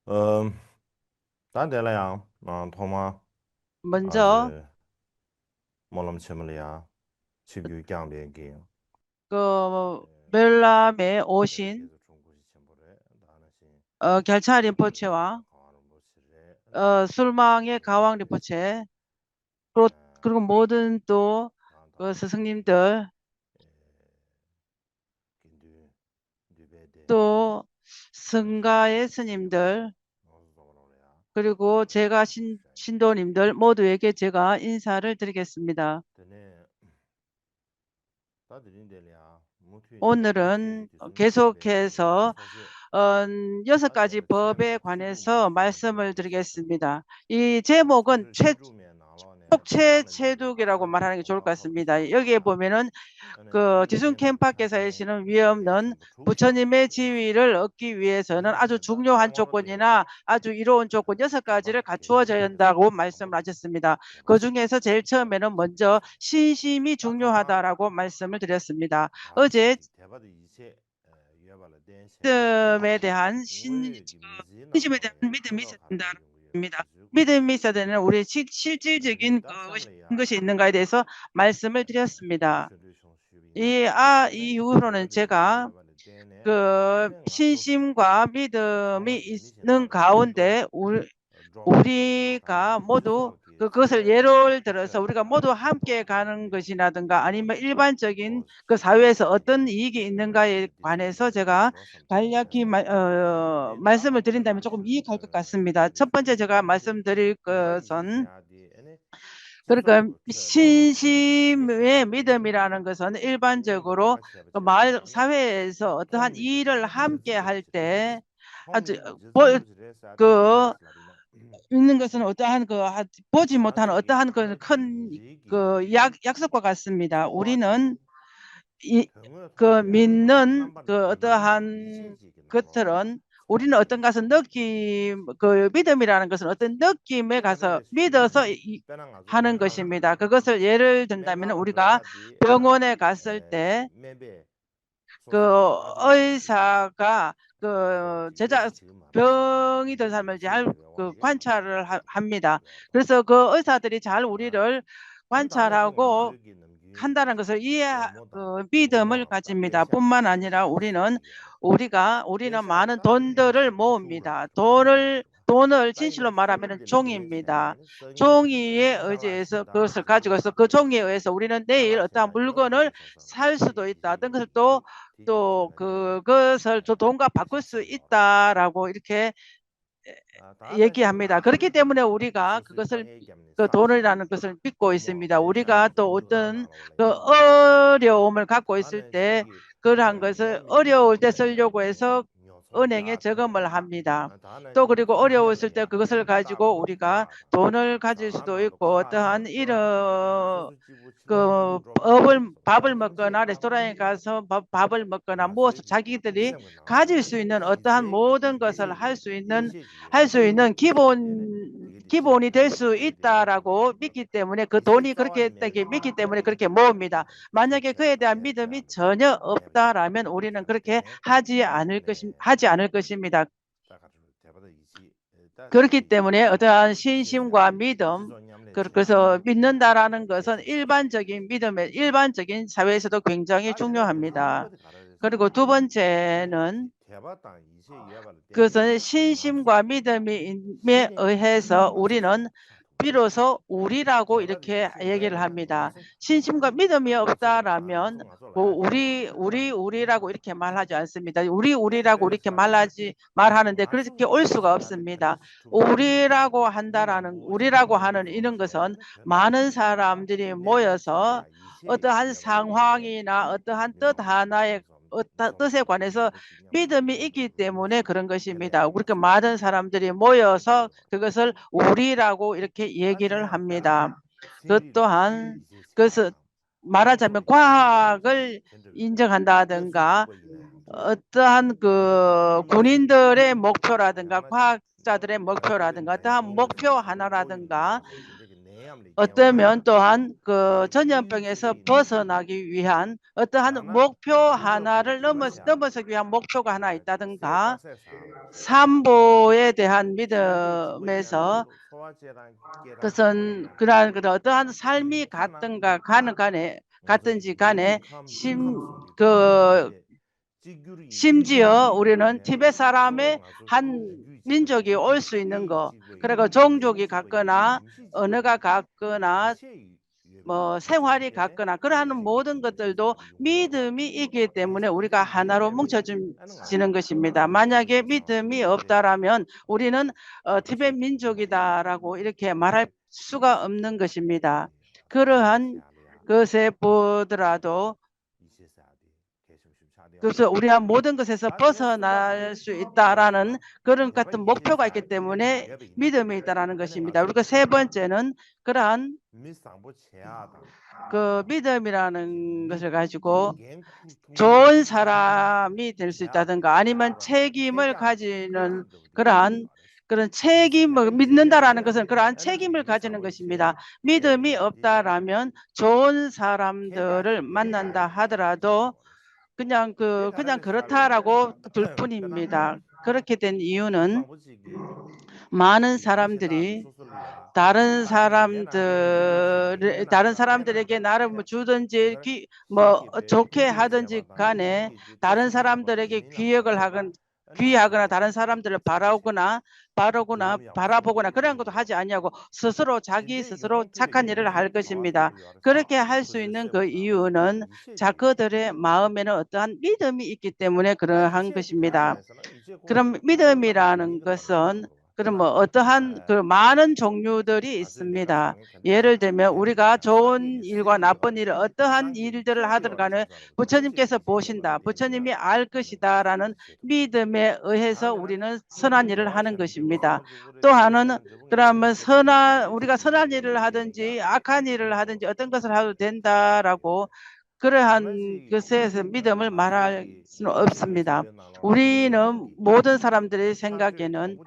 음, 다 될래야. 도마 먼저 아주 몰람 쳔물이야. 집유 강비기. 그 멜람에 오신 계속 중국이 쳔물에 나는시 결차 미세가 림포체와 강하는 모습에 술망의 가왕 림포체 그리고, 그리고 모든 또 그 다다 스승님들 긴두 두베데 또 승가의 어서 스님들 어서 그리고 제가 신도님들 모두에게 제가 인사를 드리겠습니다. 드네 다들인데랴 무투 무투시 오늘은 디슨 캠베기 계속해서 소시 6가지 다들 법에 쳔베 치주마 관해서 말씀을 치주메 드리겠습니다. 이 제목은 사실 치주메 나로네 대만의 체독이라고 말하는 게 좋을 것 가서 같습니다. 여기에 비슷하다 보면은 저는 그 디순 템베 캠파께서 찬게 하시는 위엄은 에이션 부축샤 부처님의 지위를 얻기 위해서는 아주 디순케다 중요한 땡와르데 조건이나 아주 이로운 조건 개바 6가지를 갖추어져야 개바데 한다고 탐보 말씀하셨습니다. 그 개바데 중에서 제일 처음에는 먼저 신심이 다카타 중요하다라고 말씀을 드렸습니다. 어제 다시디 대바데 이세 유야발라 덴센 믿음에 대한 우리 김지 신심에 대한 나로바레 믿음이 있어야 텔로 가르바 된다는 용구요 것입니다. 지주고 믿음이 있어야 되는 우리 실질적인 다샹래야 것이 있는가에 대해서 말씀을 디 드렸습니다. 솔루션 슈비냐 이 아네 이후로는 대바데 이세 제가 유야발라 덴네 그 에네 가서 신심과 믿음이 상황이 있는 미신나로 딘도 가운데 드롭 우리가 다다네 모두 스스로기 그것을 세 예를 들어서 우리가 피처야 모두 함께 가는 도와네 것이라든가 아니면 일반적인 고 그 사회에서 어떤 시디 이익이 있는가에 관해서 제가 로선 간략히 템페네 말씀을 디다 드린다면 조금 이익할 것 같습니다. 첫 번째 제가 말씀드릴 대바이 것은 이세야디 에네 그러니까 제종도 쳐야발라 신심의 미신나로네 믿음이라는 것은 우리가 일반적으로 나가시야 그 제바데 사회에서 어떠한 일을 통미지네 함께 할 지즈부지레 때 아주 지즈부지레 그 사디오레스라리나 있는 것은 어떠한 보지 못하는 다들이 어떠한 큰 알기지 약속과 같습니다. 우리는 소와디 이, 병을 그 타야디 믿는 남반 그 딘딘디 어떠한 미신지기 나로네 것들은 우리는 어떤 것은 그 믿음이라는 것은 어떤 느낌에 가서 대바데 믿어서 빼랑 아주 하는 빼랑디 것입니다. 그것을 예를 든다면 메가르 우리가 드라야디 병원에 갔을 때 메베 그 소소기 다디지 의사가 그 디베디 지금 마치지 병이 든 디베디 사람을 이세 잘 요왕게 관찰을 합니다. 요야바 그래서 그 의사들이 잘 아 우리를 단단해서 관찰하고 안쓰기 넘기 한다는 것을 로모다 믿음을 로마 가집니다. 따베샤 뿐만 아니라 로시시야 우리는 디야 우리는 베샤 많은 따디 돈들을 슈가 모읍니다. 슈가 돈을 진실로 따이네 말하면 쇼민들의 종입니다. 댄센 성이 종이에 의지해서 장라시다 그것을 가지고서 그 종이에 의해서 우리는 내일 어떠한 장라시다 물건을 여러분들이 저서는 살 수도 디 있다. 어떤 것을 디진디 또 디진세는 그것을 또 돈과 바꿀 수 베샤샤 요라 있다라고 이렇게 얘기합니다. 다다시다 그렇기 때문에 우리가 스스 그것을 땅에 그 사시 돈이라는 것을 믿고 로모 있습니다. 우리가 베샤 또 슈가 어떤 그 나로래야 어려움을 갖고 있을 다는 때 시기 그러한 것을 어려울 때 쓰려고 해서 은행에 묘소기야 저금을 합니다. 다는 또 시 그리고 어려웠을 때 탐견이야 그것을 가지고 우리가 따고 돈을 가질 수도 사나도 있고 어떠한 카샤 드라디 이런 소수지부 치노기 그 드롭다디 밥을 소와딘지 먹거나 레스토랑에 가서 밥을 먹거나 무엇을 마세기 자기들이 이셈은 가질 나로네 수 있는 어떠한 이세기 모든 것을 이세기 할 수 있는 이세기네 되게 기본이 될 수 되게 있다라고 믿기 때문에 그 이세 돈이 그렇게 싸와디 했다기 믿기 때문에 메르디 그렇게 모읍니다. 만약에 세차 그에 대한 믿음이 세차 전혀 메르디 없다라면 우리는 그렇게 되네 네 하지 않을 것입니다. 따가지고 대바다 이시 그렇기 따디 때문에 어떠한 신심과 이세샤디 믿음, 지존냠네 그래서 믿는다라는 것은 베샤샤샤 일반적인 사회에서도 굉장히 따디네 중요합니다. 탐보디 그리고 두 가라데서네 네 번째는 대바다 이세 유야바르 덴네 그것은 마세 신심과 믿음에 시네 의해서 마세샤 우리는 샤도 비로소 우리라고 대바다 이렇게 이세 얘기를 유야바르 합니다. 마세 신심과 믿음이 마세 마세 없다라면 퉁아서 뭐 라야디 우리라고 이렇게 말하지 않습니다. 우리라고 베레베레 이렇게 사디네 말하는데 그렇게 마수기 올 수가 디시야디 없습니다. 베레시 투가네 우리라고 하는 이런 것은 무시무시하네 많은 변다시 사람들이 디네네 모여서 챵레야 이세 어떠한 유야바르 덴네 상황이나 어떠한 뜻 하나의 묘소기 뜻에 솜솜 관해서 믿음이 있기 때문에 그런 텔레야 것입니다. 그렇게 많은 마세샤 사람들이 모여서 디베레바 그것을 우리라고 이렇게 얘기를 따데 합니다. 그 세리로 또한 그것을 이제시야 말하자면 탐보디 디진지 과학을 젠들레 인정한다든가 여수지버이네 어떠한 그 마세기 군인들의 목표라든가 야마디 과학자들의 목표라든가 대바드네 어떠한 목표 잉글리시 하나라든가 보이네 어쩌면 또한 그 전염병에서 벗어나기 위한 어떠한 목표 하나를 넘어서기 위한 목표가 하나 있다든가 삼보에 대한 믿음에서 그것은 그러한 어떠한 삶이 같든지 간에 심지어 우리는 티베트 사람의 한 민족이 올 수 있는 거, 그리고 종족이 같거나 언어가 같거나 뭐 생활이 같거나 그러한 모든 것들도 믿음이 있기 때문에 우리가 하나로 뭉쳐지는 것입니다. 만약에 믿음이 없다라면 우리는 티베트 민족이다라고 이렇게 말할 수가 없는 것입니다. 그러한 것에 보더라도 그래서 우리가 모든 것에서 벗어날 수 있다라는 그런 같은 목표가 있기 때문에 믿음이 있다라는 것입니다. 그리고 세 번째는 그러한 그 믿음이라는 것을 가지고 좋은 사람이 될 수 있다든가 아니면 책임을 가지는 그런 책임을 믿는다라는 것은 그러한 책임을 가지는 것입니다. 믿음이 없다라면 좋은 사람들을 만난다 하더라도 그냥 그렇다라고 둘 뿐입니다. 그렇게 된 이유는 많은 사람들이 다른 사람들에게 나를 뭐 주든지 좋게 하든지 간에 다른 사람들에게 귀하거나 다른 사람들을 바라보거나 그런 것도 하지 아니하고 자기 스스로 착한 일을 할 것입니다. 그렇게 할 수 있는 그 이유는 그들의 마음에는 어떠한 믿음이 있기 때문에 그러한 것입니다. 그럼 믿음이라는 것은 어떠한 많은 종류들이 있습니다. 예를 들면 우리가 좋은 일과 나쁜 일을 어떠한 일들을 하든 간에 부처님께서 보신다. 부처님이 알 것이다 라는 믿음에 의해서 우리는 선한 일을 하는 것입니다. 또 하나는 그러면 우리가 선한 일을 하든지 악한 일을 하든지 어떤 것을 해도 된다라고 그러한 것에서 믿음을 말할 수는 없습니다. 우리는 모든 사람들의 생각에는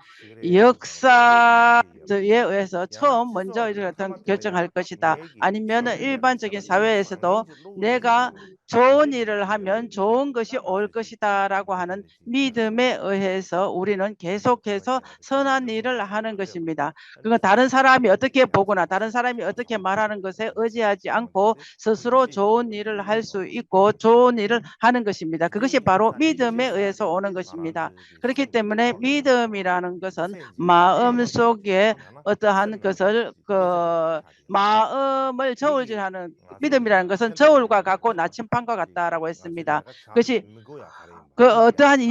역사에 의해서 먼저 이렇게 결정할 것이다. 아니면 일반적인 사회에서도 내가 좋은 일을 하면 좋은 것이 올 것이다 라고 하는 믿음에 의해서 우리는 계속해서 선한 일을 하는 것입니다. 그건 다른 사람이 어떻게 보거나 다른 사람이 어떻게 말하는 것에 의지하지 않고 스스로 좋은 일을 할 수 있고 좋은 일을 하는 것입니다. 그것이 바로 믿음에 의해서 오는 것입니다. 그렇기 때문에 믿음이라는 것은 마음속에 어떠한 것을 마음을 저울질하는 믿음이라는 것은 저울과 같고 나침반과 같다라고 했습니다. 그것이 어떠한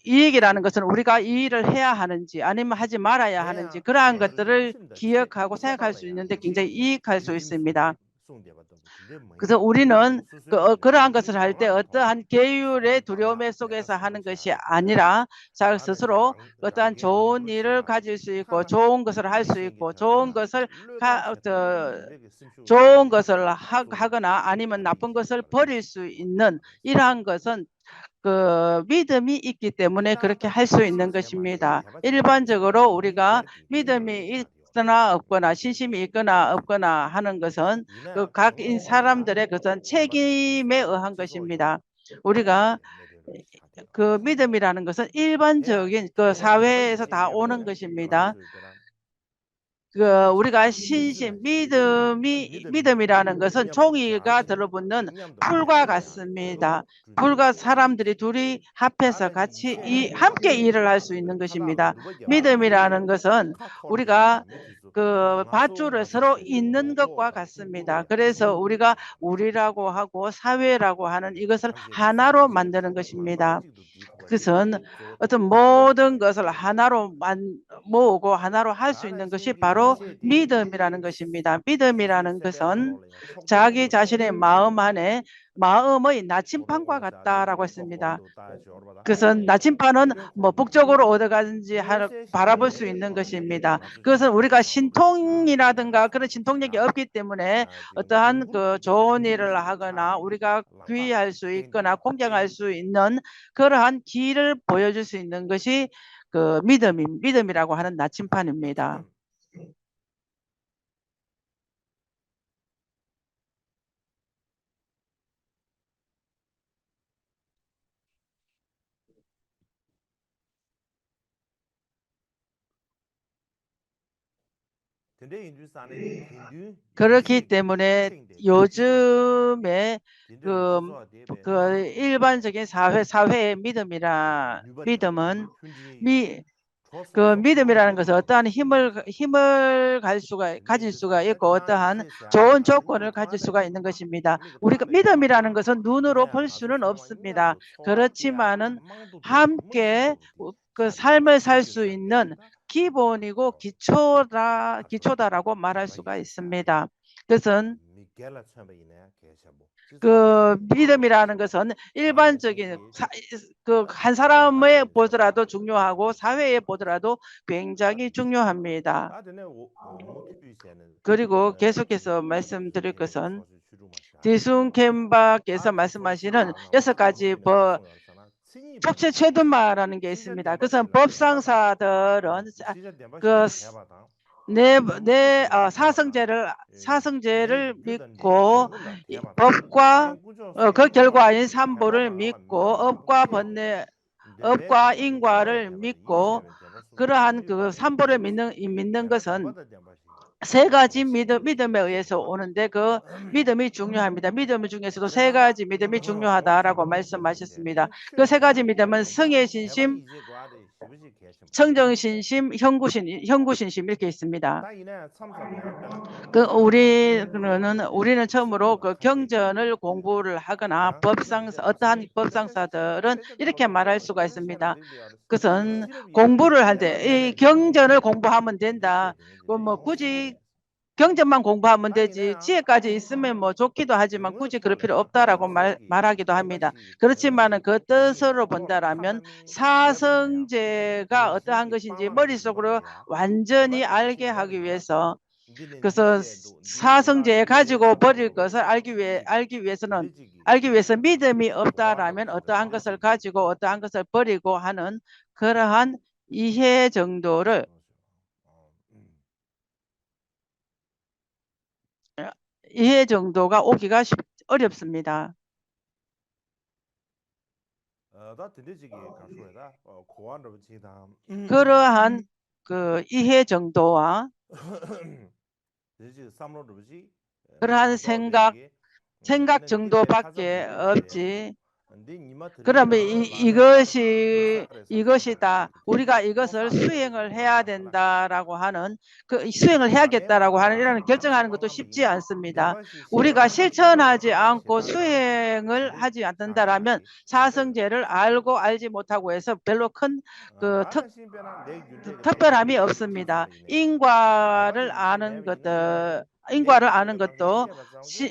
이익이라는 것은 우리가 이 일을 해야 하는지 아니면 하지 말아야 하는지 그러한 것들을 기억하고 생각할 수 있는데 굉장히 이익할 수 있습니다. 그래서 우리는 그러한 것을 할 때 어떠한 계율의 두려움 속에서 하는 것이 아니라 자기 스스로 어떠한 좋은 일을 가질 수 있고 좋은 것을 할 수 있고 좋은 것을 하거나 아니면 나쁜 것을 버릴 수 있는 이러한 것은 믿음이 있기 때문에 그렇게 할 수 있는 것입니다. 일반적으로 우리가 믿음이 있거나 없거나 신심이 있거나 없거나 하는 것은 각 사람들의 그것은 책임에 의한 것입니다. 우리가 믿음이라는 것은 일반적인 사회에서 다 오는 것입니다. 우리가 믿음이라는 것은 종이가 들어붙는 풀과 같습니다. 풀과 사람들이 둘이 합해서 같이 함께 일을 할 수 있는 것입니다. 믿음이라는 것은 우리가 밧줄을 서로 잇는 것과 같습니다. 그래서 우리가 우리라고 하고 사회라고 하는 이것을 하나로 만드는 것입니다. 그것은 어떤 모든 것을 하나로 모으고 하나로 할 수 있는 것이 바로 믿음이라는 것입니다. 믿음이라는 것은 자기 자신의 마음 안에 마음의 나침반과 같다라고 했습니다. 그래서 나침반은 북쪽으로 어디 가든지 바라볼 수 있는 것입니다. 그것은 우리가 신통이라든가 그런 신통력이 없기 때문에 어떠한 좋은 일을 하거나 우리가 귀의할 수 있거나 공경할 수 있는 그러한 길을 보여줄 수 있는 것이 믿음이라고 하는 나침반입니다. 그렇기 때문에 요즘에 그 일반적인 사회의 믿음은 그 믿음이라는 것은 어떠한 힘을 가질 수가 있고 어떠한 좋은 조건을 가질 수가 있는 것입니다. 우리가 믿음이라는 것은 눈으로 볼 수는 없습니다. 그렇지만은 함께 그 삶을 살 수 있는 기본이고 기초다라고 말할 수가 있습니다. 그것은 그 믿음이라는 것은 일반적인 그 한 사람에 보더라도 중요하고 사회에 보더라도 굉장히 중요합니다. 그리고 계속해서 말씀드릴 것은 디순 켐바께서 말씀하시는 6가지 법체 최둔마라는 게 있습니다. 그것은 법상사들은 사성제를 믿고 법과 그 결과인 삼보를 믿고 업과 인과를 믿고 그러한 그 삼보를 믿는 것은 3가지 믿음에 의해서 오는데 그 믿음이 중요합니다. 믿음 중에서도 3가지 믿음이 중요하다라고 말씀하셨습니다. 그 3가지 믿음은 성의신심, 청정신심, 형구신심 이렇게 있습니다. 우리는 처음으로 그 경전을 공부를 하거나 어떠한 법상사들은 이렇게 말할 수가 있습니다. 그것은 공부를 할 때 이 경전을 공부하면 된다. 뭐 굳이 경전만 공부하면 되지 지혜까지 있으면 뭐 좋기도 하지만 굳이 그럴 필요 없다라고 말하기도 합니다. 그렇지만은 그 뜻으로 본다라면 사성제가 어떠한 것인지 머릿속으로 완전히 알게 하기 위해서 그래서 사성제 가지고 버릴 것을 알기 위해서 믿음이 없다라면 어떠한 것을 가지고 어떠한 것을 버리고 하는 그러한 이해 정도가 오기가 어렵습니다. 그러한 그 이해 정도와 그러한 생각 정도밖에 없지. 그러면 이것이다. 우리가 이것을 수행을 해야 된다라고 하는 수행을 해야겠다라고 하는 이런 결정하는 것도 쉽지 않습니다. 우리가 실천하지 않고 수행을 하지 않는다라면 사성제를 알고 알지 못하고 해서 별로 큰 특별함이 없습니다. 인과를 아는 것도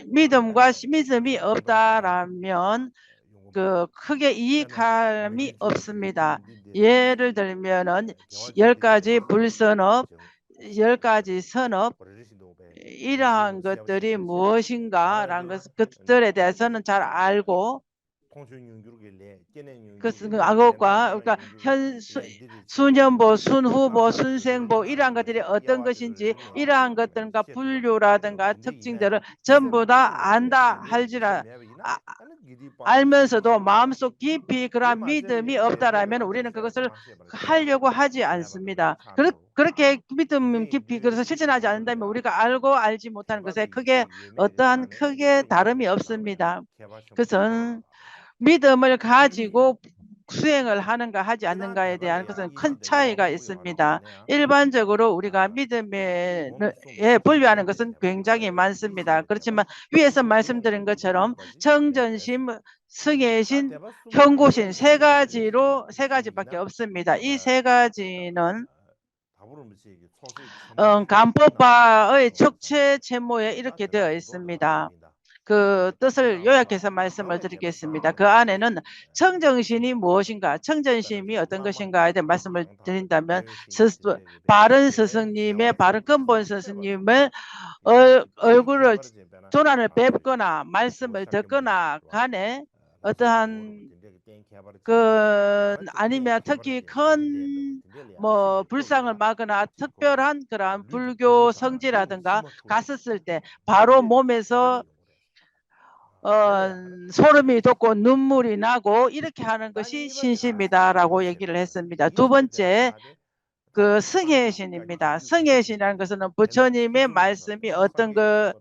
믿음과 믿음이 없다라면 크게 이익함이 없습니다. 예를 들면은 10가지 불선업, 10가지 선업 이러한 것들이 무엇인가라는 것들에 대해서는 잘 알고 그러니까 수년보, 순후보, 순생보 이러한 것들이 어떤 것인지 이러한 것들과 분류라든가 특징들을 전부 다 안다 알면서도 마음속 깊이 그러한 믿음이 없다라면 우리는 그것을 하려고 하지 않습니다. 그렇게 믿음 깊이 그래서 실천하지 않는다면 우리가 알고 알지 못하는 것에 어떠한 크게 다름이 없습니다. 그것은 믿음을 가지고 수행을 하는가 하지 않는가에 대한 것은 큰 차이가 있습니다. 일반적으로 우리가 믿음에 분류하는 것은 굉장히 많습니다. 그렇지만 위에서 말씀드린 것처럼 청전심, 승예신, 형구신 3가지밖에 없습니다. 이 3가지는 간법바의 척체 채모에 이렇게 되어 있습니다. 그 뜻을 요약해서 말씀을 드리겠습니다. 그 안에는 청정신이 무엇인가, 청정심이 어떤 것인가에 대해 말씀을 드린다면 바른 스승님의 바른 근본 스승님의 얼굴을 조난을 뵙거나 말씀을 듣거나 간에 어떠한 아니면 특히 큰 불상을 막거나 특별한 그러한 불교 성지라든가 갔었을 때 바로 몸에서 소름이 돋고 눈물이 나고 이렇게 하는 것이 신심이다라고 얘기를 했습니다. 두 번째, 그 성혜신입니다. 성혜신이라는 것은 부처님의 말씀이 어떤 그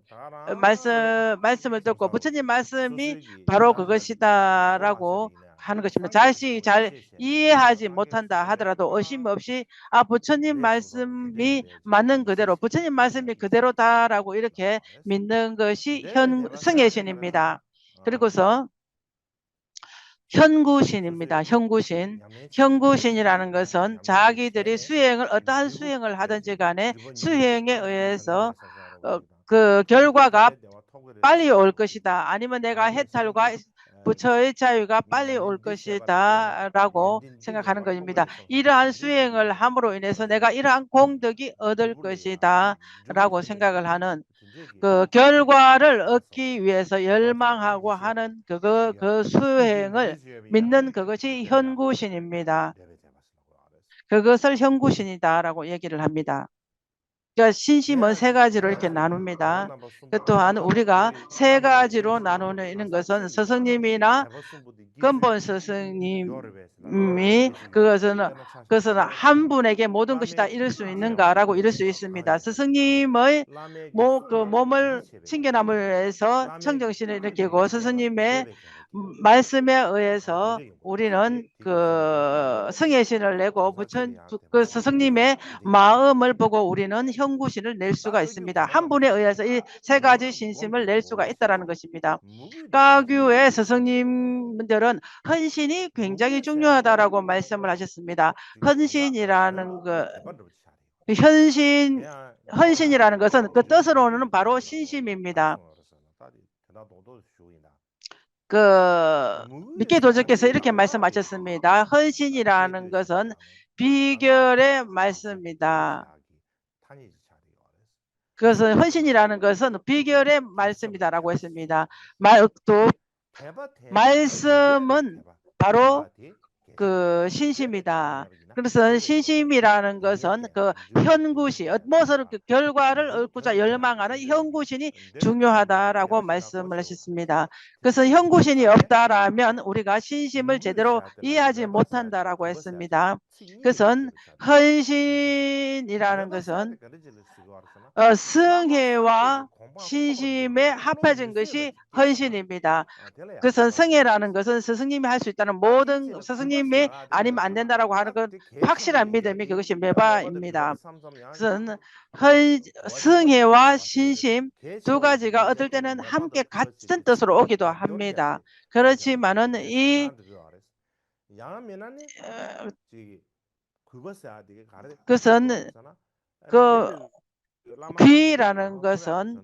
말씀을 듣고 부처님 말씀이 바로 그것이다라고 하는 것입니다. 자식이 잘 이해하지 못한다 하더라도 의심 없이 부처님 말씀이 맞는 그대로 부처님 말씀이 그대로다라고 이렇게 믿는 것이 성혜신입니다. 그리고서 현구신입니다. 현구신. 현구신이라는 것은 자기들이 어떠한 수행을 하든지 간에 수행에 의해서 그 결과가 빨리 올 것이다. 아니면 내가 해탈과 부처의 자유가 빨리 올 것이다 라고 생각하는 것입니다. 이러한 수행을 함으로 인해서 내가 이러한 공덕이 얻을 것이다 라고 생각을 하는 그 결과를 얻기 위해서 열망하고 하는 그 수행을 믿는 그것이 현구신입니다. 그것을 현구신이다라고 얘기를 합니다. 그러니까 신심은 세 가지로 이렇게 나눕니다. 또한 우리가 세 가지로 나누는 것은 스승님이나 근본 스승님이 그것은 한 분에게 모든 것이 다 이룰 수 있는가라고 이룰 수 있습니다. 스승님의 몸을 칭견함으로해서 청정신을 일으키고 스승님의 말씀에 의해서 우리는 그 성혜신을 내고 그 스승님의 마음을 보고 우리는 현구신을 낼 수가 있습니다. 한 분에 의해서 이 세 가지 신심을 낼 수가 있다는 것입니다. 가규의 스승님들은 헌신이 굉장히 중요하다라고 말씀을 하셨습니다. 헌신이라는 헌신이라는 것은 그 뜻으로는 바로 신심입니다. 믿게 도적께서 이렇게 말씀하셨습니다. 헌신이라는 것은 비결의 말씀이다. 그것은 헌신이라는 것은 비결의 말씀이다라고 했습니다. 또 말씀은 바로 그 신심이다. 그래서 신심이라는 것은 그 현구신, 무엇을 그 결과를 얻고자 열망하는 현구신이 중요하다라고 말씀을 하셨습니다. 그래서 현구신이 없다라면 우리가 신심을 제대로 이해하지 못한다라고 했습니다. 그것은 헌신이라는 것은 성혜와 신심에 합해진 것이 헌신입니다. 그래서 성혜라는 것은 스승님이 할 수 있다는 모든 스승님이 아니면 안 된다라고 하는 건 확실한 믿음이 그것이 매바입니다. 그래서 성혜와 신심 두 가지가 어떨 때는 함께 같은 뜻으로 오기도 합니다. 그렇지만은 그것은 귀라는 것은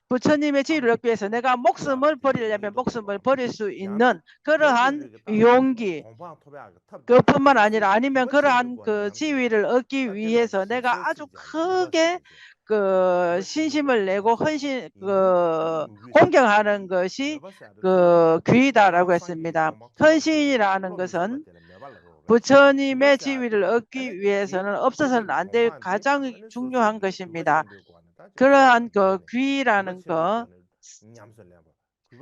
부처님의 지위를 얻기 위해서 내가 목숨을 버리려면 목숨을 버릴 수 있는 그러한 용기, 그뿐만 아니라 아니면 그러한 그 지위를 얻기 위해서 내가 아주 크게 그 신심을 내고 공경하는 것이 그 귀다라고 했습니다. 헌신이라는 것은 부처님의 지위를 얻기 위해서는 없어서는 안 될 가장 중요한 것입니다. 그러한 그 귀라는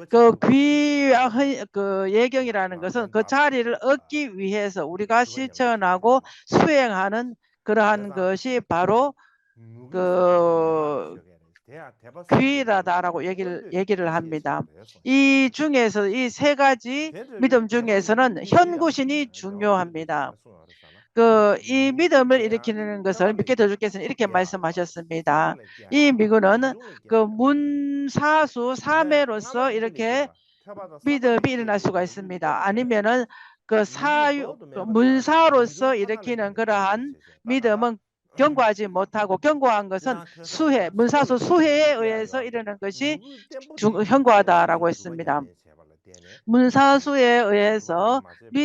그 귀와 그 예경이라는 것은 그 자리를 얻기 위해서 우리가 실천하고 수행하는 그러한 것이 바로 그 귀라다라고 얘기를 합니다. 이 중에서 이 세 가지 믿음 중에서는 현구신이 중요합니다. 이 믿음을 일으키는 것을 믿게 도주께서는 이렇게 말씀하셨습니다. 이 미구는 그 문사수 삼매로서 이렇게 믿음이 일어날 수가 있습니다. 아니면은 문사로서 일으키는 그러한 믿음은 견고하지 못하고 견고한 것은 문사수 수혜에 의해서 일어나는 것이 견고하다라고 했습니다. 문사수에 의해서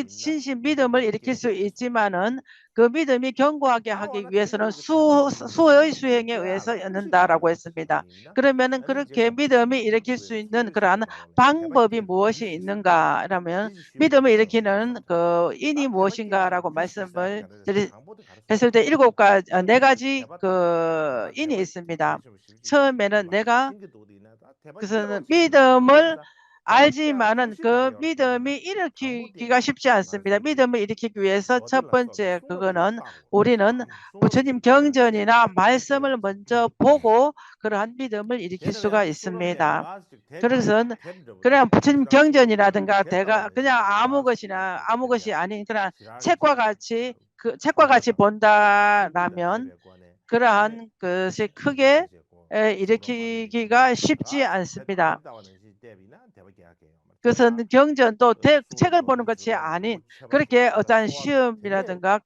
신심 믿음을 일으킬 수 있지만은 그 믿음이 견고하게 하기 위해서는 수의 수행에 의해서 얻는다라고 했습니다. 그러면은 그렇게 믿음이 일으킬 수 있는 그러한 방법이 무엇이 있는가라면 믿음을 일으키는 그 인이 무엇인가라고 말씀을 했을 때 4가지 그 인이 있습니다. 처음에는 내가 그래서 믿음을 알지만은 그 믿음이 일으키기가 쉽지 않습니다. 믿음을 일으키기 위해서 첫 번째 그거는 우리는 부처님 경전이나 말씀을 먼저 보고 그러한 믿음을 일으킬 수가 있습니다. 그래서 그냥 부처님 경전이라든가 그냥 아무 것이 아닌 그냥 책과 같이 본다라면 그러한 것이 크게 일으키기가 쉽지 않습니다. 그것은 경전도 책을 보는 것이 아닌 그렇게 어떠한 시험이라든가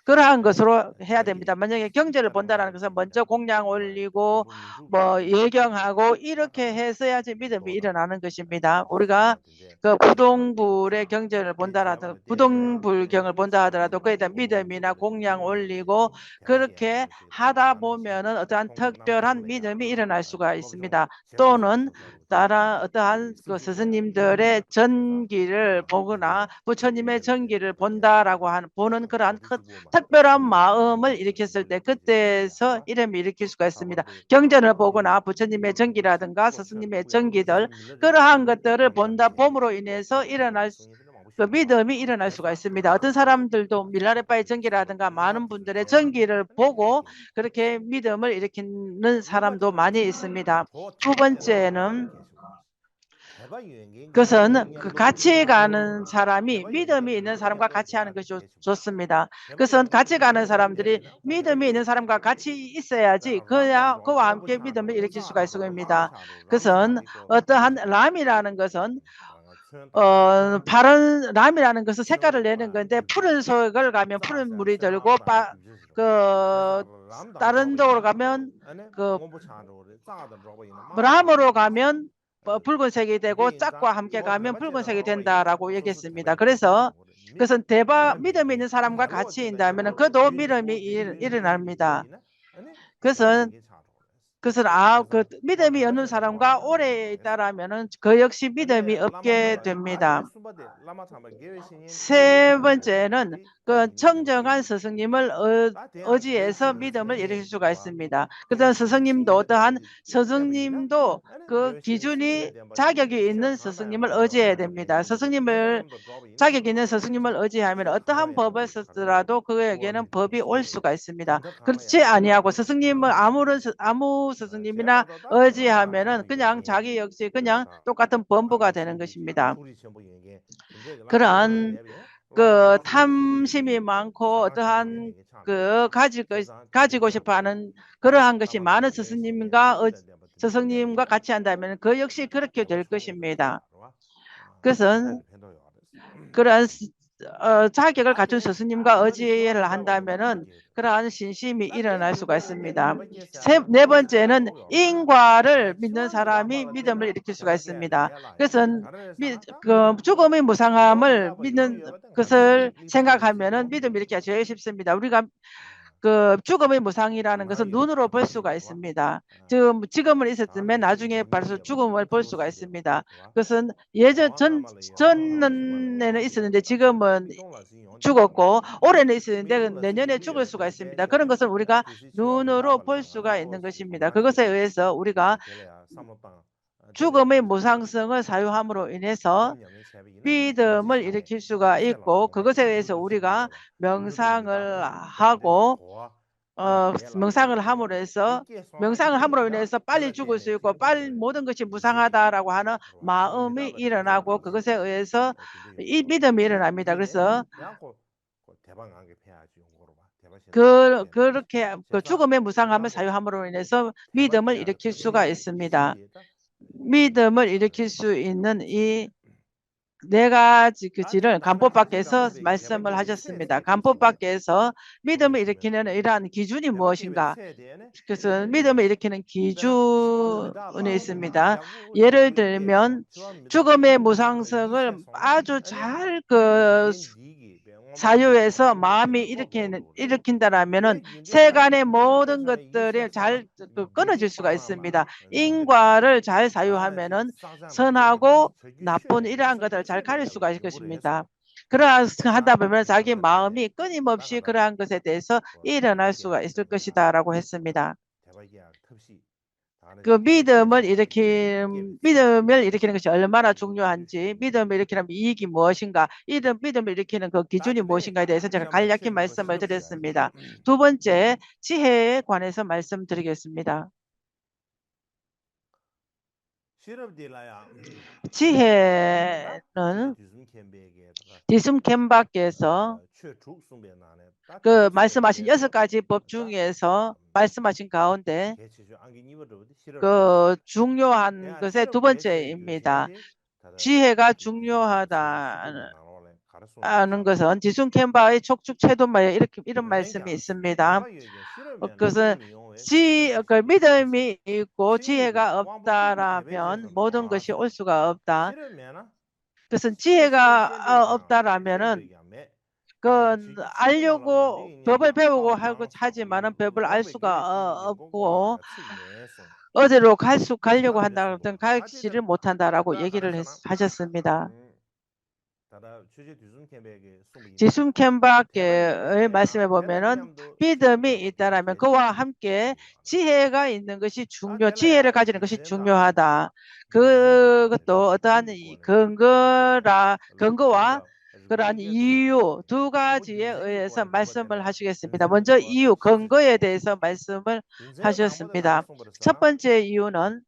그러한 것으로 해야 됩니다. 만약에 경전을 본다는 것은 먼저 공양 올리고 뭐 예경하고 이렇게 해서야지 믿음이 일어나는 것입니다. 우리가 그 부동불의 경전을 본다라도 부동불경을 본다 하더라도 거기에 대한 믿음이나 공양 올리고 그렇게 하다 보면은 어떠한 특별한 믿음이 일어날 수가 있습니다. 또는 따라 어떠한 그 스승님들의 전기를 보거나 부처님의 전기를 본다라고 보는 그러한 특별한 마음을 일으켰을 때 그때서 이름을 일으킬 수가 있습니다. 경전을 보거나 부처님의 전기라든가 스승님의 전기들 그러한 것들을 봄으로 인해서 그 믿음이 일어날 수가 있습니다. 어떤 사람들도 밀라레파의 전기라든가 많은 분들의 전기를 보고 그렇게 믿음을 일으키는 사람도 많이 있습니다. 두 번째는 그것은 같이 가는 사람이 믿음이 있는 사람과 같이 하는 것이 좋습니다. 그것은 같이 가는 사람들이 믿음이 있는 사람과 같이 있어야지 그와 함께 믿음을 일으킬 수가 있습니다. 그것은 어떠한 람이라는 것은 파란 람이라는 것은 색깔을 내는 건데 푸른 속을 가면 푸른 물이 들고 다른 쪽으로 가면 람으로 가면 붉은색이 되고 짝과 함께 가면 붉은색이 된다라고 얘기했습니다. 그래서 그것은 믿음이 있는 사람과 같이 있다면 그도 믿음이 일어납니다. 그것은 믿음이 없는 사람과 오래 있다라면 그 역시 믿음이 없게 됩니다. 세 번째는 그 청정한 스승님을 의지해서 믿음을 일으킬 수가 있습니다. 그래서 스승님도 그 기준이 자격이 있는 스승님을 의지해야 됩니다. 자격이 있는 스승님을 의지하면 어떠한 법을 썼더라도 그에게는 법이 올 수가 있습니다. 그렇지 아니하고 스승님을 아무 스승님이나 의지하면은 그냥 자기 역시 그냥 똑같은 범부가 되는 것입니다. 그런 그 탐심이 많고 어떠한 가지고 싶어하는 그러한 것이 많은 스승님과 같이 한다면 그 역시 그렇게 될 것입니다. 그것은 그런 자격을 갖춘 스승님과 의지를 한다면은 그러한 신심이 일어날 수가 있습니다. 네 번째는 인과를 믿는 사람이 믿음을 일으킬 수가 있습니다. 그것은 죽음의 무상함을 믿는 것을 생각하면은 믿음을 일으키기가 제일 쉽습니다. 우리가 그 죽음의 무상이라는 것은 눈으로 볼 수가 있습니다. 지금은 있었으면 나중에 벌써 죽음을 볼 수가 있습니다. 그것은 전에는 있었는데 지금은 죽었고 올해는 있었는데 내년에 죽을 수가 있습니다. 그런 것은 우리가 눈으로 볼 수가 있는 것입니다. 그것에 의해서 우리가 죽음의 무상성을 사유함으로 인해서 믿음을 일으킬 수가 있고 그것에 의해서 우리가 명상을 함으로 인해서 빨리 죽을 수 있고 빨리 모든 것이 무상하다라고 하는 마음이 일어나고 그것에 의해서 이 믿음이 일어납니다. 그래서 그렇게 죽음의 무상함을 사유함으로 인해서 믿음을 일으킬 수가 있습니다. 믿음을 일으킬 수 있는 이 네 가지 질을 간법밖에서 말씀을 하셨습니다. 간법밖에서 믿음을 일으키는 이러한 기준이 무엇인가? 그래서 믿음을 일으키는 기준이 있습니다. 예를 들면 죽음의 무상성을 아주 잘 사유해서 마음이 일으킨다라면은 세간의 모든 것들이 잘 끊어질 수가 있습니다. 인과를 잘 사유하면은 선하고 나쁜 이러한 것들을 잘 가릴 수가 있을 것입니다. 하다 보면 자기 마음이 끊임없이 그러한 것에 대해서 일어날 수가 있을 것이다라고 했습니다. 그 믿음을 일으키는 것이 얼마나 중요한지, 믿음을 일으키려면 이익이 무엇인가, 믿음을 일으키는 그 기준이 무엇인가에 대해서 제가 간략히 말씀을 드렸습니다. 두 번째, 지혜에 관해서 말씀드리겠습니다. 지혜는 디숨 켐박께서 그 말씀하신 6가지 법 중에서 말씀하신 가운데 그 중요한 것의 두 번째입니다. 지혜가 중요하다는 것은 디숨 켐박의 촉축체도마에 이런 말씀이 있습니다. 그것은 그 믿음이 있고 지혜가 없다라면 모든 것이 올 수가 없다. 그것은 지혜가 없다라면은 알려고 법을 배우고 하지만은 법을 알 수가 없고 어디로 가려고 한다고 가지를 못한다라고 얘기를 하셨습니다. 디숨 켐박의 말씀에 보면은 믿음이 있다라면 그와 함께 지혜가 있는 것이 지혜를 가지는 것이 중요하다. 그것도 어떠한 근거와 그러한 이유 두 가지에 의해서 말씀을 하시겠습니다. 먼저 근거에 대해서 말씀을 하셨습니다. 첫 번째 이유는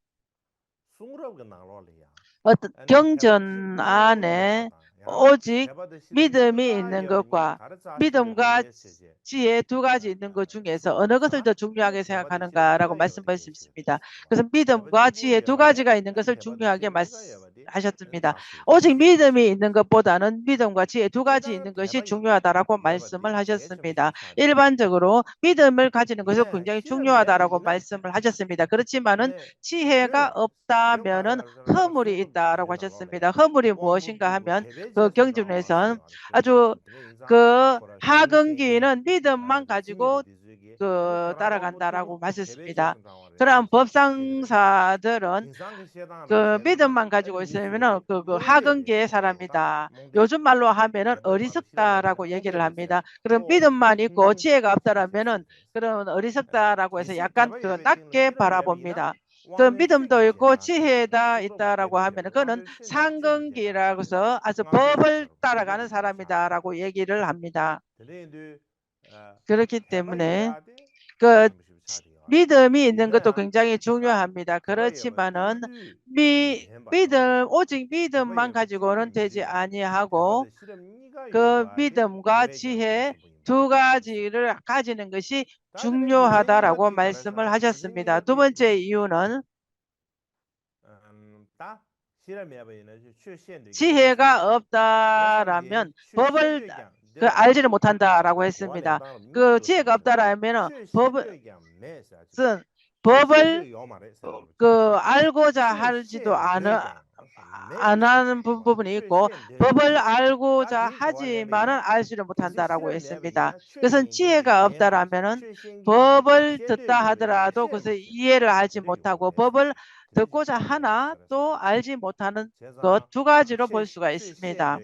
어떤 경전 안에 오직 믿음이 있는 것과 믿음과 지혜 두 가지 있는 것 중에서 어느 것을 더 중요하게 생각하는가라고 말씀하셨습니다. 그래서 믿음과 지혜 두 가지가 있는 것을 중요하게 말씀하셨습니다. 오직 믿음이 있는 것보다는 믿음과 지혜 두 가지 있는 것이 중요하다라고 말씀을 하셨습니다. 일반적으로 믿음을 가지는 것이 굉장히 중요하다라고 말씀을 하셨습니다. 그렇지만은 지혜가 없다면은 허물이 있다라고 하셨습니다. 허물이 무엇인가 하면 그 경전에서는 아주 그 하근기는 믿음만 가지고 따라간다라고 말했습니다. 그럼 법상사들은 그 믿음만 가지고 있으면은 그 하근기의 사람이다. 요즘 말로 하면은 어리석다라고 얘기를 합니다. 그럼 믿음만 있고 지혜가 없다라면은 그런 어리석다라고 해서 약간 낮게 바라봅니다. 그 믿음도 있고 지혜가 있다라고 하면 그거는 상근기라고 해서 아주 법을 따라가는 사람이다라고 얘기를 합니다. 그렇기 때문에 그 믿음이 있는 것도 굉장히 중요합니다. 그렇지만은 오직 믿음만 가지고는 되지 아니하고 그 믿음과 지혜 두 가지를 가지는 것이 중요하다라고 말씀을 하셨습니다. 두 번째 이유는 지혜가 없다라면 법을 알지를 못한다라고 했습니다. 그 지혜가 없다라면 법을 알고자 하지도 안 하는 부분이 있고 법을 알고자 하지만은 알지를 못한다라고 했습니다. 그것은 지혜가 없다라면은 법을 듣다 하더라도 그것을 이해를 하지 못하고 법을 듣고자 하나 또 알지 못하는 것 두 가지로 볼 수가 있습니다.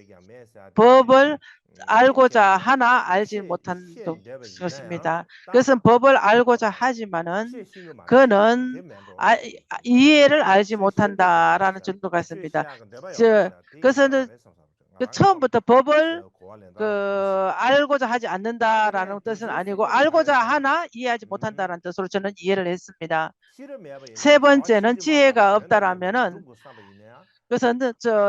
법을 알고자 하나 알지 못한 것입니다. 그것은 법을 알고자 하지만은 그는 이해를 알지 못한다라는 정도가 있습니다. 그것은 처음부터 법을 알고자 하지 않는다라는 뜻은 아니고 알고자 하나 이해하지 못한다라는 뜻으로 저는 이해를 했습니다. 세 번째는 지혜가 없다라면은 그래서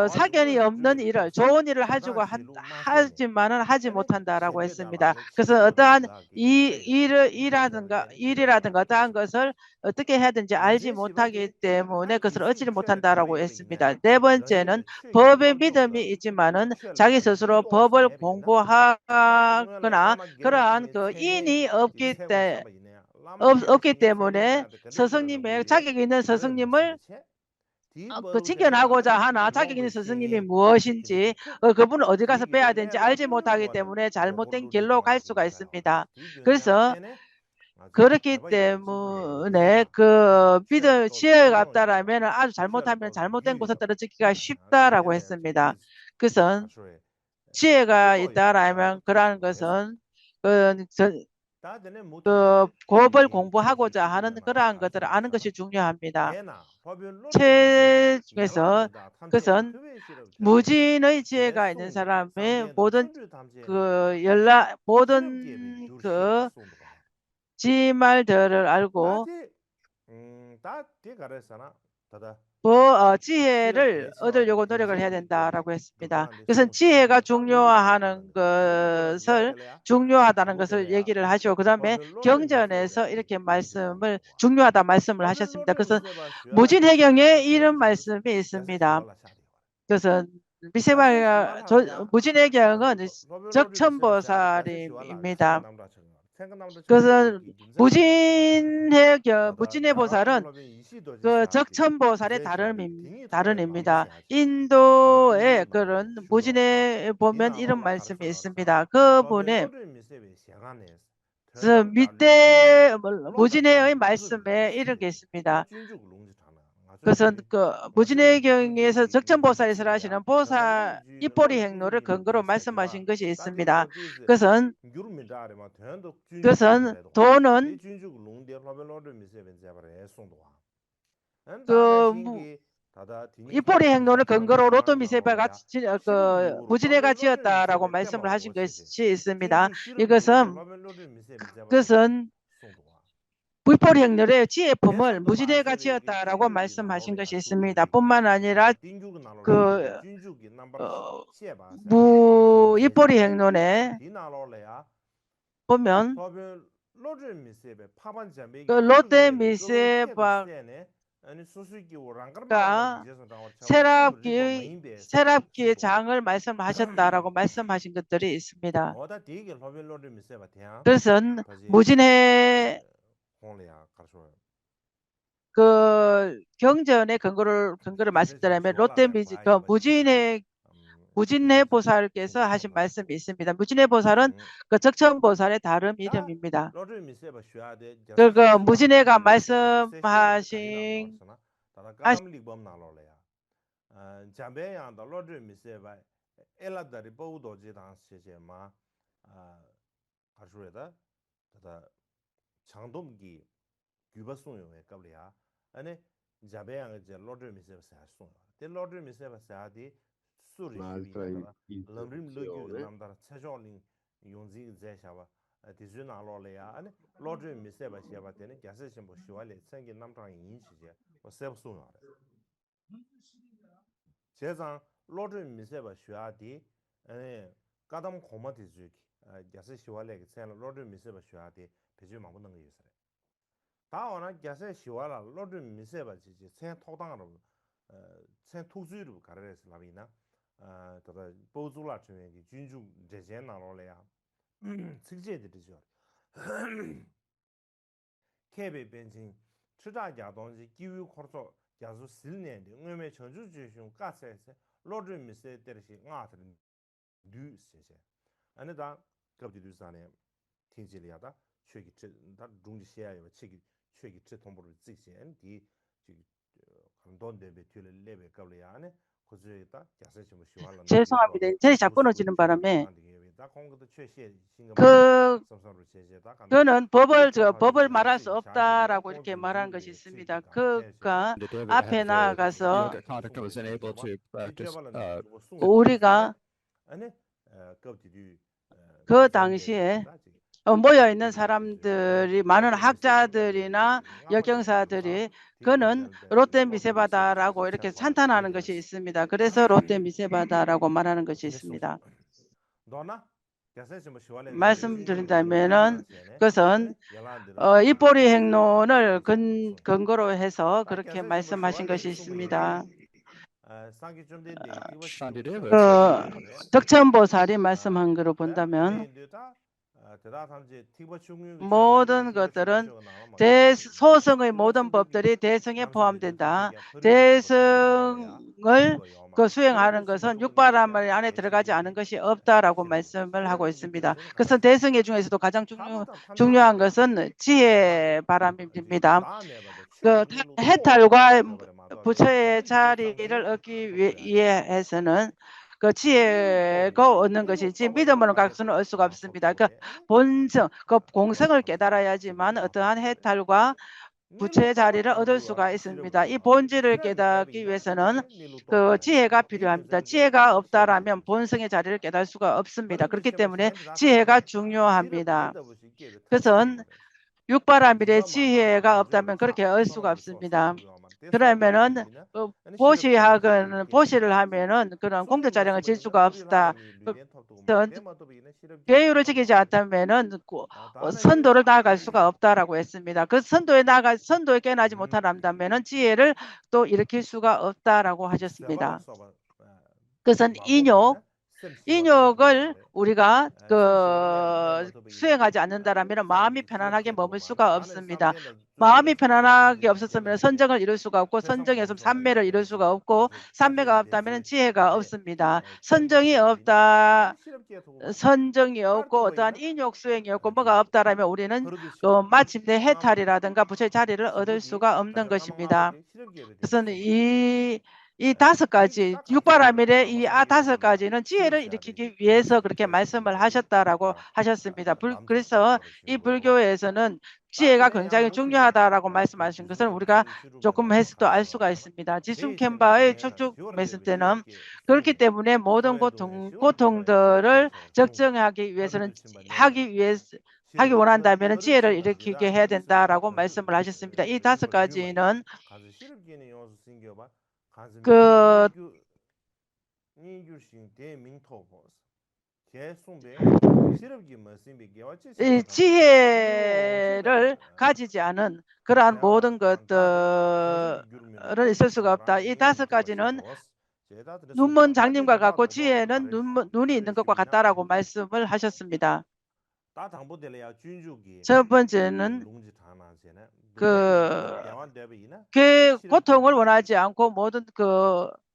사견이 없는 일을 좋은 일을 하지만은 하지 못한다라고 했습니다. 그래서 어떠한 일이라든가 어떠한 것을 어떻게 해야 되는지 알지 못하기 때문에 그것을 얻지를 못한다라고 했습니다. 네 번째는 법에 믿음이 있지만은 자기 스스로 법을 공부하거나 그러한 인이 없기 때문에 자격 있는 스승님을 직견하고자 하나 자격 있는 스승님이 무엇인지 그분은 어디 가서 배워야 되는지 알지 못하기 때문에 잘못된 길로 갈 수가 있습니다. 그래서 그렇기 때문에 지혜가 없다라면 아주 잘못하면 잘못된 곳에 떨어지기가 쉽다라고 했습니다. 그래서 지혜가 있다라면 그러한 것은 그 법을 공부하고자 하는 그러한 것들을 아는 것이 중요합니다. 책 중에서 그것은 무진의 지혜가 있는 사람의 모든 그 지말들을 알고 지혜를 얻으려고 노력을 해야 된다라고 했습니다. 그래서 지혜가 중요하다는 것을 얘기를 하시고 그다음에 경전에서 이렇게 중요하다 말씀을 하셨습니다. 그래서 무진해경에 이런 말씀이 있습니다. 그래서 무진해경은 적천보살입니다. 그래서 무진해 보살은 그 적천보살의 다른입니다. 인도의 그런 무진해 보면 이런 말씀이 있습니다. 그분의 밑에 무진해의 말씀에 이런 게 있습니다. 그것은 그 무진해경에서 적천보살에서 하시는 보살 입보리 행로를 근거로 말씀하신 것이 있습니다. 그것은 돈은 입보리 행로를 근거로 로또 미세바가 무진해가 지었다라고 말씀을 하신 것이 있습니다. 이것은 입보리 행로의 지혜품을 무진해가 지었다라고 말씀하신 것이 있습니다. 뿐만 아니라 입보리 행론에 보면 롯데 미세바가 세랍기의 장을 말씀하셨다라고 말씀하신 것들이 있습니다. 그래서 무진해 그 경전의 근거를 말씀드리면 무진해 보살께서 하신 말씀이 있습니다. 무진해 보살은 그 적천보살의 다른 이름입니다. 그 무진해가 말씀하신 Un'altra introduzione. 죄송합니다. 인터넷이 자꾸 끊어지는 바람에 그거는 법을 말할 수 없다라고 이렇게 말한 것이 있습니다. 그가 앞에 나아가서 우리가 그 당시에 모여 있는 사람들이 많은 학자들이나 여경사들이 그는 롯데 미세바다라고 이렇게 찬탄하는 것이 있습니다. 그래서 롯데 미세바다라고 말하는 것이 있습니다. 말씀드린다면은 그것은 입보리 행론을 근거로 해서 그렇게 말씀하신 것이 있습니다. 적천보살이 말씀한 거로 본다면 모든 것들은 소승의 모든 법들이 대승에 포함된다. 대승을 수행하는 것은 육바라밀 안에 들어가지 않은 것이 없다라고 말씀을 하고 있습니다. 그래서 대승의 중에서도 가장 중요한 것은 지혜 바람입니다. 해탈과 부처의 자리를 얻기 위해서는 그 지혜가 얻는 것이지 믿음으로 가서는 얻을 수가 없습니다. 그 본성, 그 공성을 깨달아야지만 어떠한 해탈과 부채의 자리를 얻을 수가 있습니다. 이 본질을 깨닫기 위해서는 그 지혜가 필요합니다. 지혜가 없다라면 본성의 자리를 깨달을 수가 없습니다. 그렇기 때문에 지혜가 중요합니다. 그것은 육바라밀의 지혜가 없다면 그렇게 얻을 수가 없습니다. 그러면은 보시를 하면은 그런 공덕자량을 질 수가 없다. 계율을 지키지 않다면은 선도를 나아갈 수가 없다라고 했습니다. 그 선도에 깨어나지 못한다면은 지혜를 또 일으킬 수가 없다라고 하셨습니다. 그것은 인욕을 우리가 수행하지 않는다라면 마음이 편안하게 머물 수가 없습니다. 마음이 편안하게 없었으면 선정을 이룰 수가 없고, 선정에서 삼매를 이룰 수가 없고, 삼매가 없다면 지혜가 없습니다. 선정이 없고 어떠한 인욕 수행이 없고 뭐가 없다라면 우리는 마침내 해탈이라든가 부처의 자리를 얻을 수가 없는 것입니다. 그래서 이 5가지, 육바라밀의 이 5가지는 지혜를 일으키기 위해서 그렇게 말씀을 하셨다라고 하셨습니다. 그래서 이 불교에서는 지혜가 굉장히 중요하다라고 말씀하신 것은 우리가 조금 해석도 알 수가 있습니다. 지숨켐바의 쭉쭉 말씀 때는 그렇기 때문에 모든 고통들을 적정하기 위해서는 하기 원한다면 지혜를 일으키게 해야 된다라고 말씀을 하셨습니다. 이 5가지는 이 지혜를 가지지 않은 그러한 모든 것들은 있을 수가 없다. 이 5가지는 눈먼 장님과 같고 지혜는 눈이 있는 것과 같다라고 말씀을 하셨습니다. 첫 번째는 고통을 원하지 않고 모든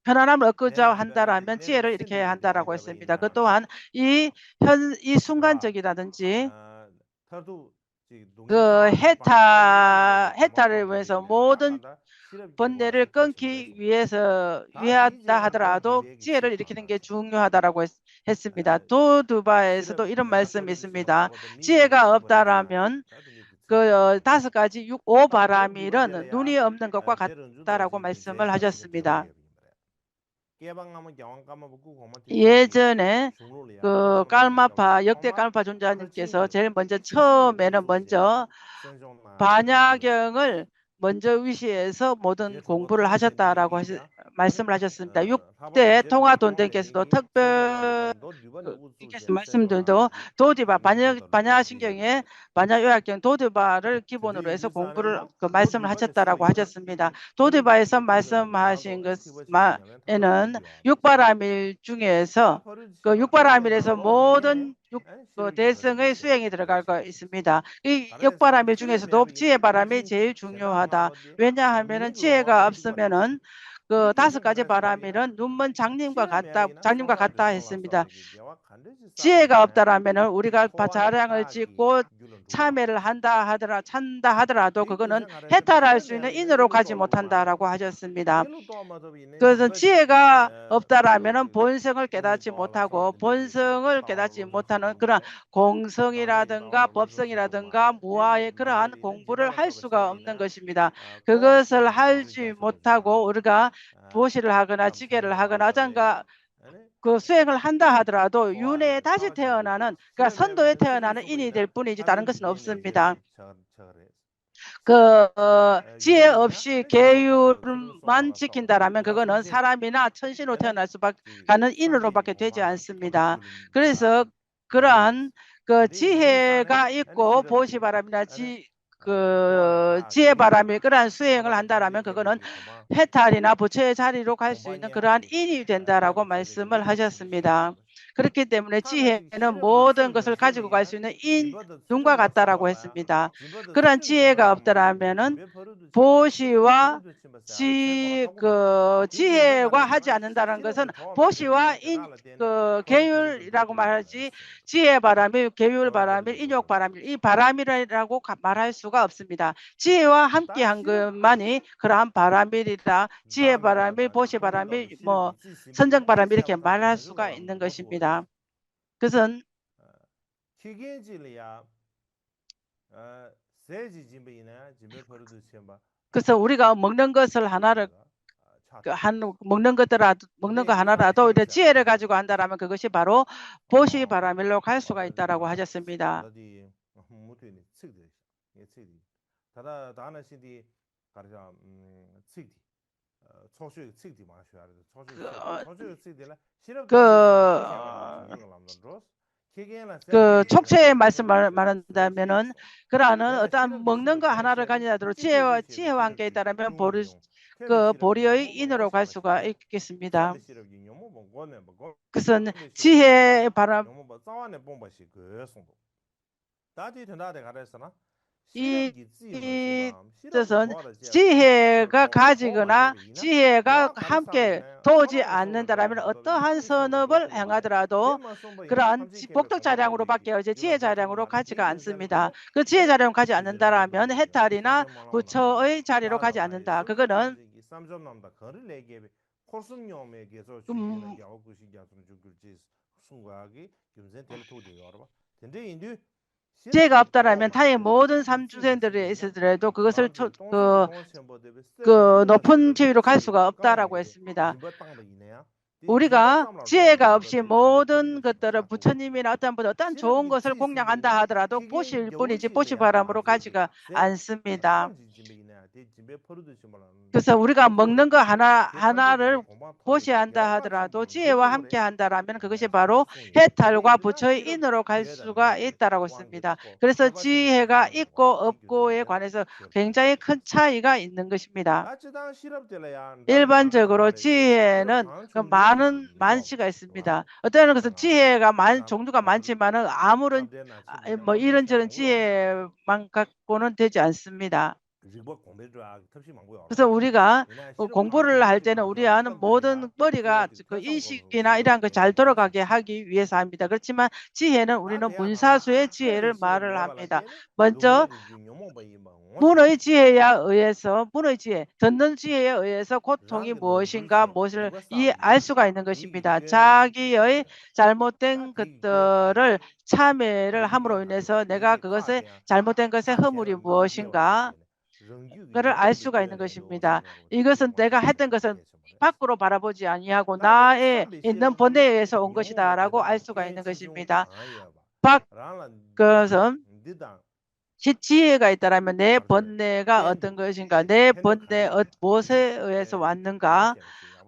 편안함을 얻고자 한다라면 지혜를 이렇게 해야 한다라고 했습니다. 그 또한 이 순간적이라든지 해탈을 위해서 모든 번뇌를 끊기 위하다 하더라도 지혜를 일으키는 게 중요하다라고 했습니다. 도두바에서도 이런 말씀이 있습니다. 지혜가 없다라면 그 5가지 5바라밀은 눈이 없는 것과 같다라고 말씀을 하셨습니다. 예전에 역대 깔마파 존자님께서 제일 먼저 처음에는 반야경을 먼저 위시해서 모든 공부를 하셨다라고 말씀을 하셨습니다. 6대 통화돈대께서도 말씀드도 도디바 반야신경의 반야요약경 도디바를 기본으로 해서 공부를 말씀을 하셨다라고 하셨습니다. 도디바에서 말씀하신 것에는 육바라밀 중에서 육바라밀에서 모든 대승의 수행이 들어갈 거 있습니다. 이 육바라밀 중에서도 지혜바람이 제일 중요하다. 왜냐하면은 지혜가 없으면은 5가지 바라밀은 눈먼 장님과 같다 했습니다. 지혜가 없다라면은 우리가 자량을 짓고 참회를 찬다 하더라도 그거는 해탈할 수 있는 인으로 가지 못한다라고 하셨습니다. 그래서 지혜가 없다라면은 본성을 깨닫지 못하고 본성을 깨닫지 못하는 그런 공성이라든가 법성이라든가 무아의 그러한 공부를 할 수가 없는 것입니다. 그것을 하지 못하고 우리가 보시를 하거나 지계를 하거나 어쩐가 수행을 한다 하더라도 윤회에 다시 태어나는, 그러니까 선도에 태어나는 인이 될 뿐이지 다른 것은 없습니다. 지혜 없이 계율만 지킨다라면 그거는 사람이나 천신으로 태어날 수밖에 가는 인으로밖에 되지 않습니다. 그래서 그러한 지혜가 있고 보시바람이나 지혜바람이 그러한 수행을 한다라면 그거는 해탈이나 부처의 자리로 갈 수 있는 그러한 인이 된다라고 말씀을 하셨습니다. 그렇기 때문에 지혜는 모든 것을 가지고 갈 수 있는 눈과 같다라고 했습니다. 그러한 지혜가 없더라면은 보시와 지혜가 하지 않는다는 것은 보시와 계율이라고 말하지 지혜 바람일, 계율 바람일, 인욕 바람일 이 바람이라고 말할 수가 없습니다. 지혜와 함께한 것만이 그러한 바람일이라 지혜 바람일, 보시 바람일, 뭐 선정 바람일 이렇게 말할 수가 있는 것입니다. 그것은 그래서 우리가 먹는 것을 하나를 먹는 거 하나라도 이제 지혜를 가지고 한다라면 그것이 바로 보시 바라밀로 갈 수가 있다라고 하셨습니다. 촉체의 말씀을 말한다면은 그러한 어떠한 먹는 거 하나를 가지더라도 지혜와 함께 있다라면 보리의 인으로 갈 수가 있겠습니다. 그것은 지혜의 바람 이 뜻은 지혜가 가지거나 지혜가 함께 도우지 않는다라면 어떠한 선업을 행하더라도 그러한 복덕 자량으로 밖에 지혜 자량으로 가지가 않습니다. 그 지혜 자량으로 가지 않는다라면 해탈이나 부처의 자리로 가지 않는다. 그거는 지혜가 없다라면 타의 모든 삼주생들에 있으더라도 그것을 높은 지위로 갈 수가 없다라고 했습니다. 우리가 지혜가 없이 모든 것들을 부처님이나 어떤 좋은 것을 공양한다 하더라도 보실 뿐이지 보시 바람으로 가지가 않습니다. 그래서 우리가 먹는 거 하나를 보시한다 하더라도 지혜와 함께 한다라면 그것이 바로 해탈과 부처의 인으로 갈 수가 있다라고 했습니다. 그래서 지혜가 있고 없고에 관해서 굉장히 큰 차이가 있는 것입니다. 일반적으로 지혜는 많은 만시가 있습니다. 어떤 것은 지혜가 종류가 많지만은 아무런 뭐 이런저런 지혜만 갖고는 되지 않습니다. 그래서 우리가 공부를 할 때는 우리 아는 모든 머리가 인식이나 이러한 거 잘 돌아가게 하기 위해서 합니다. 그렇지만 지혜는 우리는 문사수의 지혜를 말을 합니다. 먼저 문의 지혜에 의해서 듣는 지혜에 의해서 고통이 무엇인가 무엇을 알 수가 있는 것입니다. 자기의 잘못된 것들을 참회를 함으로 인해서 내가 그것의 잘못된 것의 허물이 무엇인가 그를 알 수가 있는 것입니다. 이것은 내가 했던 것은 밖으로 바라보지 아니하고 나에 있는 번뇌에 의해서 온 것이다라고 알 수가 있는 것입니다. 그것은 지혜가 있다라면 내 번뇌가 어떤 것인가, 내 번뇌 무엇에 의해서 왔는가,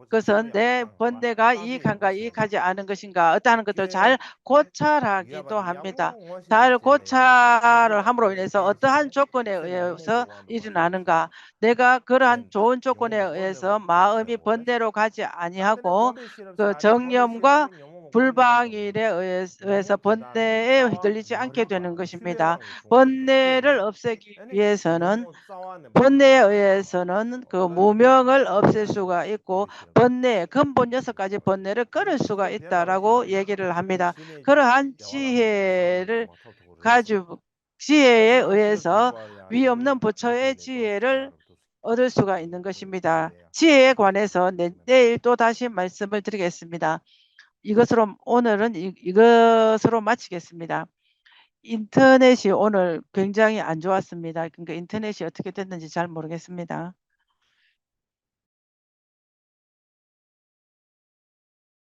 그것은 내 번뇌가 이익한가 이익하지 않은 것인가 어떠한 것들을 잘 고찰하기도 합니다. 잘 고찰을 함으로 인해서 어떠한 조건에 의해서 일어나는가, 내가 그러한 좋은 조건에 의해서 마음이 번뇌로 가지 아니하고 그 정념과 불방일에 의해서 번뇌에 휘둘리지 않게 되는 것입니다. 번뇌를 없애기 위해서는 번뇌에 의해서는 그 무명을 없앨 수가 있고 번뇌, 근본 6가지 번뇌를 끊을 수가 있다라고 얘기를 합니다. 그러한 지혜를 가지고 지혜에 의해서 위 없는 부처의 지혜를 얻을 수가 있는 것입니다. 지혜에 관해서 내일 또 다시 말씀을 드리겠습니다. 오늘은 이것으로 마치겠습니다. 인터넷이 오늘 굉장히 안 좋았습니다. 그러니까 인터넷이 어떻게 됐는지 잘 모르겠습니다.